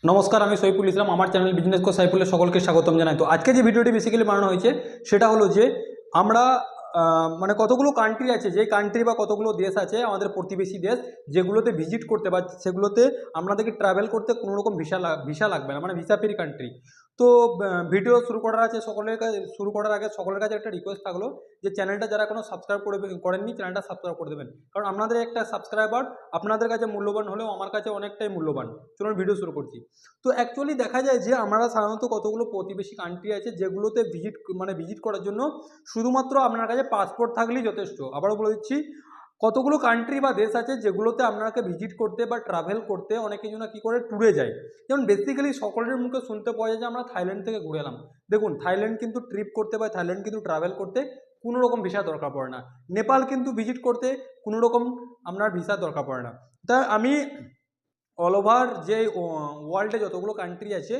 নমস্কার, আমি সৈফুল ইসলাম। আমার চ্যানেল বিজনেস কো সাইফুলে সকলকে স্বাগতম জানাই। তো আজকে যে ভিডিওটি বেসিক্যালি বানানো হয়েছে সেটা হলো যে আমরা মানে কতগুলো কান্ট্রি আছে, যে কান্ট্রি বা কতগুলো দেশ আছে আমাদের প্রতিবেশী দেশ, যেগুলোতে ভিজিট করতে বা সেগুলোতে আপনাদেরকে ট্রাভেল করতে কোনো রকম ভিসা লাগবে না, মানে ভিসা ফ্রি কান্ট্রি। তো ভিডিও শুরু করার আগে সকলের কাছে একটা রিকোয়েস্ট থাকলো যে চ্যানেলটা যারা কোনো সাবস্ক্রাইব করেননি চ্যানেলটা সাবস্ক্রাইব করে দেবেন, কারণ আপনাদের একটা সাবস্ক্রাইবার আপনাদের কাছে মূল্যবান হলেও আমার কাছে অনেকটাই মূল্যবান। চলুন ভিডিও শুরু করছি। তো অ্যাকচুয়ালি দেখা যায় যে আমরা সাধারণত কতগুলো প্রতিবেশী কান্ট্রি আছে যেগুলোতে ভিজিট করার জন্য শুধুমাত্র আপনার কাছে পাসপোর্ট থাকলেই যথেষ্ট। আবারও বলে দিচ্ছি, কতগুলো কান্ট্রি বা দেশ আছে যেগুলোতে আপনাকে ভিজিট করতে বা ট্রাভেল করতে অনেকে জন কী করে ট্যুরে যায়। যেমন বেসিক্যালি সকলের মুখে শুনতে পাওয়া যায় যে আমরা থাইল্যান্ড থেকে ঘুরে এলাম। দেখুন, থাইল্যান্ড কিন্তু ট্রিপ করতে বা থাইল্যান্ড কিন্তু ট্রাভেল করতে কোনো রকম ভিসা দরকার পড়ে না। নেপাল কিন্তু ভিজিট করতে কোনো রকম আপনার ভিসা দরকার পড়ে না। তা আমি অল ওভার যে ওয়ার্ল্ডে যতগুলো কান্ট্রি আছে,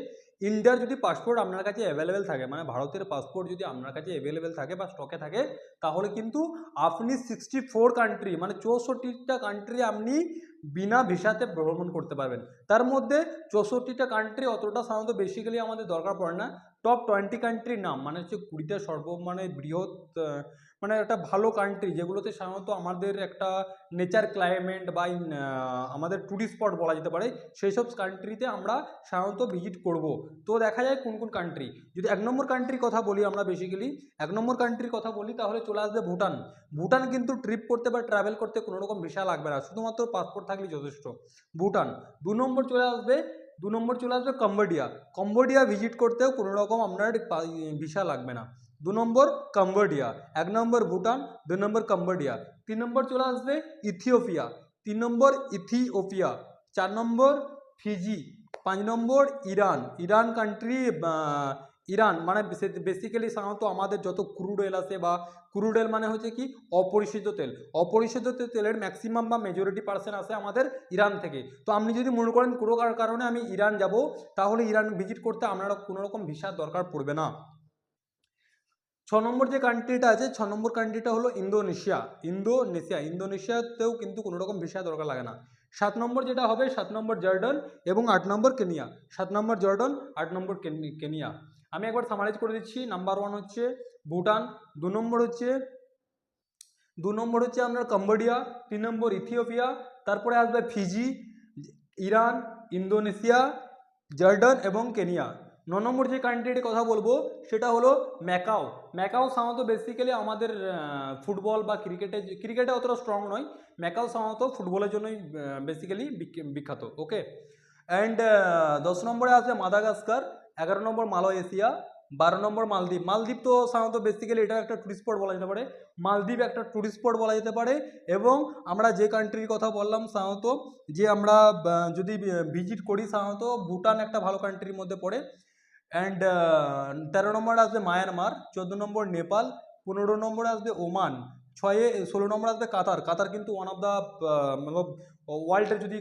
ইন্ডিয়ার যদি পাসপোর্ট আপনার কাছে অ্যাভেলেবেল থাকে, মানে ভারতের পাসপোর্ট যদি আপনার কাছে অ্যাভেলেবেল থাকে বা স্টকে থাকে, তাহলে কিন্তু আপনি 64 কান্ট্রি মানে 64টা কান্ট্রি আপনি বিনা ভিসাতে ভ্রমণ করতে পারবেন। তার মধ্যে 64টা কান্ট্রি অতটা সাধারণত বেসিক্যালি আমাদের দরকার পড়ে না। টপ 20 কান্ট্রির নাম মানে হচ্ছে 20টা মানে বৃহৎ মানে একটা ভালো কান্ট্রি, যেগুলোতে সাধারণত আমাদের একটা নেচার ক্লাইমেট বা আমাদের ট্যুরিস্ট স্পট বলা যেতে পারে, সেই সব কান্ট্রিতে আমরা সাধারণত ভিজিট করব। তো দেখা যায় কোন কোন কান্ট্রি। যদি 1 নম্বর কান্ট্রির কথা বলি, আমরা বেসিক্যালি 1 নম্বর কান্ট্রির কথা বলি, তাহলে চলে আসবে ভুটান। ভুটান কিন্তু ট্রিপ করতে বা ট্রাভেল করতে কোনো রকম ভিসা লাগবে না, শুধুমাত্র পাসপোর্ট থাকলেই যথেষ্ট। ভুটান। 2 নম্বর চলে আসবে কম্বোডিয়া। কম্বোডিয়া ভিজিট করতেও কোনো রকম আপনার ভিসা লাগবে না। 2 নম্বর কম্বোডিয়া। 1 নম্বর ভুটান, 2 নম্বর কম্বোডিয়া। 3 নম্বর চলে আসবে ইথিওপিয়া। 3 নম্বর ইথিওপিয়া। 4 নম্বর ফিজি। 5 নম্বর ইরান। ইরান কান্ট্রি, ইরান মানে বেসিক্যালি সাধারণত আমাদের যত ক্রুড অয়েল আছে, বা ক্রুড অয়েল মানে হচ্ছে কি অপরিশোধিত তেল, অপরিশোধিত তেলের ম্যাক্সিমাম বা মেজরিটি পার্সেন্ট আসে আমাদের ইরান থেকে। তো আপনি যদি মনে করেন কোনো কারণে আমি ইরান যাব, তাহলে ইরান ভিজিট করতে আপনারা কোনো রকম ভিসার দরকার পড়বে না। 6 নম্বর যে কান্ট্রিটা আছে, 6 নম্বর কান্ট্রিটা হলো ইন্দোনেশিয়া। ইন্দোনেশিয়াতেও কিন্তু কোনো রকম ভিসা দরকার লাগে না। 7 নম্বর যেটা হবে, 7 নম্বর জর্ডন এবং 8 নম্বর কেনিয়া। 7 নম্বর জর্ডন, 8 নম্বর কেনিয়া। আমি একবার সামারাইজ করে দিচ্ছি। নাম্বার 1 হচ্ছে ভুটান, 2 নম্বর হচ্ছে আপনার কম্বোডিয়া, 3 নম্বর ইথিওপিয়া, তারপরে আসবে ফিজি, ইরান, ইন্দোনেশিয়া, জর্ডন এবং কেনিয়া। 9 নম্বর যে কান্ট্রিটির কথা বলবো সেটা হলো ম্যাকাও। ম্যাকাও সাধারণত বেসিক্যালি আমাদের ফুটবল বা ক্রিকেটে অতটা স্ট্রং নয়। ম্যাকাও সাধারণত ফুটবলের জন্যই বেসিক্যালি বিখ্যাত। ওকে। অ্যান্ড 10 নম্বরে আছে মাদাগাস্কার, 11 নম্বর মালয়েশিয়া, 12 নম্বর মালদ্বীপ। মালদ্বীপ তো সাধারণত বেসিক্যালি এটা একটা টুরিস্ট স্পট বলা যেতে পারে। মালদ্বীপ একটা টুরিস্ট স্পট বলা যেতে পারে। এবং আমরা যে কান্ট্রির কথা বললাম সাধারণত, যে আমরা যদি ভিজিট করি, সাধারণত ভুটান একটা ভালো কান্ট্রির মধ্যে পড়ে। অ্যান্ড 13 নম্বরে আসবে মায়ানমার, 14 নম্বর নেপাল, 15 নম্বরে আসবে ওমান, 16 নম্বরে আসবে কাতার। কাতার কিন্তু ওয়ান অফ দ্য মতলব ওয়ার্ল্ডের যদি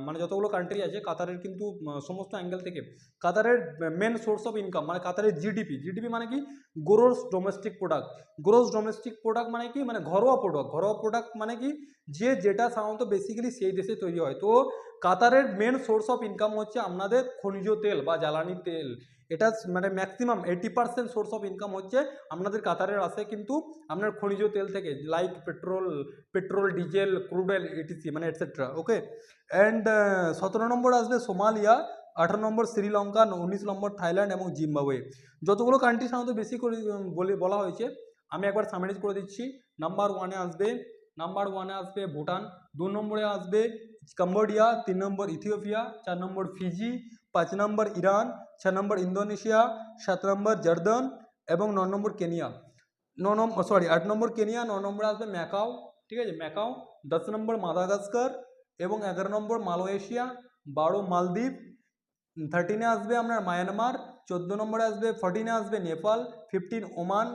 মানে যতগুলো কান্ট্রি আছে, কাতারের কিন্তু সমস্ত অ্যাঙ্গেল থেকে কাতারের মেন সোর্স অফ ইনকাম মানে কাতারের জিডিপি। জিডিপি মানে কি? Gross domestic product. Gross domestic product মানে কি? মানে ঘরোয়া প্রোডাক্ট। ঘরোয়া প্রোডাক্ট মানে কি? যেটা সাধারণত বেসিক্যালি সেই দেশে তৈরি হয়। তো কাতারের মেন সোর্স অফ ইনকাম হচ্ছে আপনাদের খনিজ তেল বা জ্বালানি তেল। এটা মানে ম্যাক্সিমাম 80% সোর্স অফ ইনকাম হচ্ছে আপনাদের কাতারের আসে কিন্তু আপনার খনিজ তেল থেকে, like petrol, diesel, crude oil, ATC মানে এটসেট্রা। ওকে। অ্যান্ড 17 নম্বর আসবে সোমালিয়া, 18 নম্বর শ্রীলঙ্কা, 19 নম্বর থাইল্যান্ড এবং জিম্বাবুয়ে। যতগুলো কান্ট্রি সাধারণত বেশি করে বলা হয়েছে, আমি একবার সামারাইজ করে দিচ্ছি। নাম্বার ওয়ানে আসবে ভুটান, 2 নম্বরে আসবে কম্বোডিয়া, 3 নম্বর ইথিওপিয়া, 4 নম্বর ফিজি, 5 নম্বর ইরান, 6 নম্বর ইন্দোনেশিয়া, 7 নম্বর জর্দান এবং 9 নম্বর কেনিয়া। 8 নম্বর কেনিয়া, 9 নম্বরে আসবে ম্যাকাও। ঠিক আছে, ম্যাকাও। 10 নম্বর মাদাগাস্কার এবং 11 নম্বর মালয়েশিয়া, 12 মালদ্বীপ, 13-এ আসবে আপনার মায়ানমার, 14 নম্বরে আসবে, 14-এ আসবে নেপাল, 15 ওমান,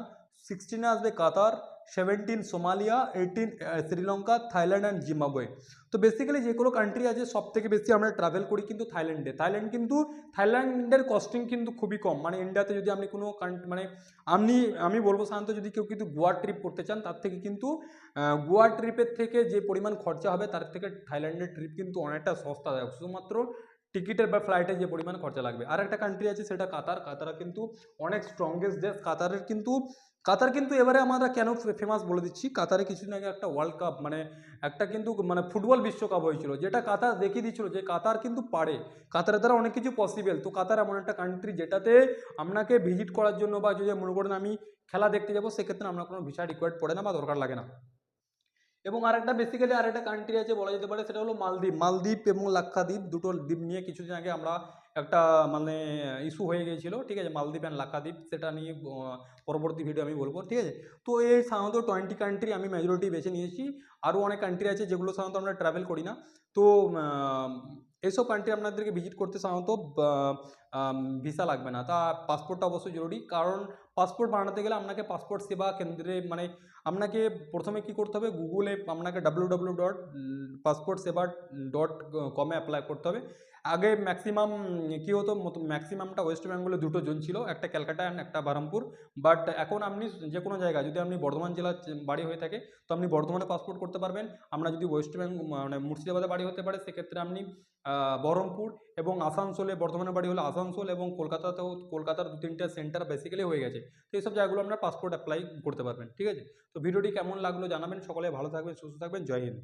16-এ আসবে কাতার, 17 Somalia, 18 Sri Lanka, Thailand and Zimbabwe. তো বেসিক্যালি যেগুলো কান্ট্রি আছে সব থেকে বেশি আমরা ট্রাভেল করি কিন্তু থাইল্যান্ডের কস্টিং কিন্তু খুবই কম। মানে ইন্ডিয়াতে যদি আপনি কোনো মানে আমি বলবো সাধারণত যদি কেউ কিন্তু গোয়া ট্রিপ করতে চান, তার থেকে কিন্তু গোয়া ট্রিপের থেকে যে পরিমাণ খরচা হবে তার থেকে থাইল্যান্ডের ট্রিপ কিন্তু অনেকটা সস্তাদায়ক। শুধুমাত্র টিকিটের বা ফ্লাইটে যে পরিমাণ খরচা লাগবে। আর একটা কান্ট্রি আছে সেটা কাতার। কাতার কিন্তু অনেক স্ট্রংগেস্ট দেশ। কাতার কিন্তু এবারে আমরা কেন ফেমাস বলে দিচ্ছি। কাতারে কিছুদিন আগে একটা ওয়ার্ল্ড কাপ মানে একটা কিন্তু মানে ফুটবল বিশ্বকাপ হয়েছিল, যেটা কাতার দেখিয়ে দিচ্ছিল যে কাতার কিন্তু পারে, কাতারের দ্বারা অনেক কিছু পসিবল। তো কাতার এমন একটা কান্ট্রি যেটাতে আপনাকে ভিজিট করার জন্য বা যদি মনে করেন আমি খেলা দেখতে যাবো, সেক্ষেত্রে আপনার কোনো ভিসা রিকোয়ার্ড পড়ে না বা দরকার লাগে না। এবং আরেকটা বেসিক্যালি আরেকটা কান্ট্রি আছে বলা যেতে পারে, সেটা হলো মালদ্বীপ। মালদ্বীপ এবং লাক্ষাদ্বীপ, দুটো দ্বীপ নিয়ে কিছুদিন আগে আমরা একটা মানে ইস্যু হয়ে গিয়েছিল, ঠিক আছে, মালদ্বীপ অ্যান্ড লাক্ষাদ্বীপ, সেটা নিয়ে পরবর্তী ভিডিও আমি বলবো, ঠিক আছে। তো এই সাধারণত 20 কান্ট্রি আমি মেজরিটি বেছে নিয়েছি। আরও অনেক কান্ট্রি আছে যেগুলো সাধারণত আমরা ট্রাভেল করি না। তো এইসব কান্ট্রি আপনাদেরকে ভিজিট করতে সাধারণত ভিসা লাগবে না, তা পাসপোর্টটা অবশ্যই জরুরি। কারণ পাসপোর্ট বানাতে গেলে আপনাকে পাসপোর্ট সেবা কেন্দ্রে মানে আপনাকে প্রথমে কি করতে হবে, গুগলে আপনাকে www.passportsewa.com অ্যাপ্লাই করতে হবে। আগে ম্যাক্সিমাম কী হতো, ম্যাক্সিমামটা ওয়েস্ট বেঙ্গলে দুটো জোন ছিল, একটা ক্যালকাটা অ্যান্ড একটা বহরমপুর। বাট এখন আপনি যে কোনো জায়গায়, যদি আপনি বর্ধমান জেলার বাড়ি হয়ে থাকে তো আপনি বর্ধমানে পাসপোর্ট করতে পারবেন। আমরা যদি ওয়েস্ট বেঙ্গল মানে মুর্শিদাবাদে বাড়ি হতে পারে, সেক্ষেত্রে আপনি বহরমপুর এবং আসানসোলে, বর্ধমানের বাড়ি হলে আসানসোল এবং কলকাতাতেও, কলকাতার 2-3টা সেন্টার বেসিক্যালি হয়ে গেছে। তো এইসব জায়গাগুলো আপনার পাসপোর্ট অ্যাপ্লাই করতে পারবেন, ঠিক আছে। তো ভিডিওটি কেমন লাগলো জানাবেন। সকলে ভালো থাকবেন, সুস্থ থাকবেন, জয় হিন্দ।